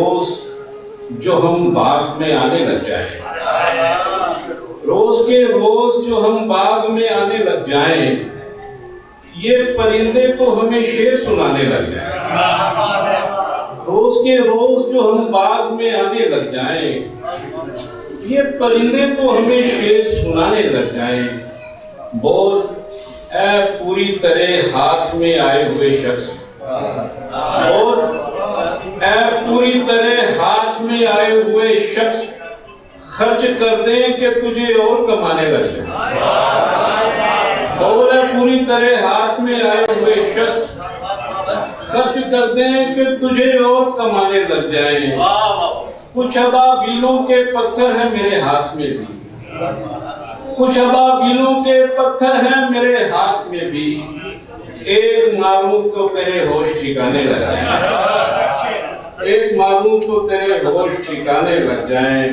روز جو ہم باغ میں آنے لگ جائیں، روز کے روز جو ہم باغ میں آنے لگ جائیں، یہ پرندے تو ہمیں شعر سنانے لگ جائیں۔ روز کے روز جو ہم باغ میں آنے لگ جائیں، یہ پرندے تو ہمیں شعر سنانے لگ جائیں۔ بول اے پوری طرح ہاتھ میں آئے ہوئے شخص، اور اے پوری طرح ہاتھ میں آئے ہوئے شخص، خرچ کر دیں کہ تجھے اور کمانے لگ جائیں۔ بول اے پوری طرح ہاتھ میں آئے ہوئے شخص، خرچ کر دیں کہ تجھے اور کمانے لگ جائیں۔ کچھ ابابیلوں کے پتھر ہیں میرے ہاتھ میں بھی، کچھ ابابیلوں کے پتھر ہیں میرے ہاتھ میں بھی، ایک ماروں تو تیرے ہوش ٹھکانے لگ جائیں، ایک ماروں تو تیرے ہوش ٹھکانے لگ جائیں۔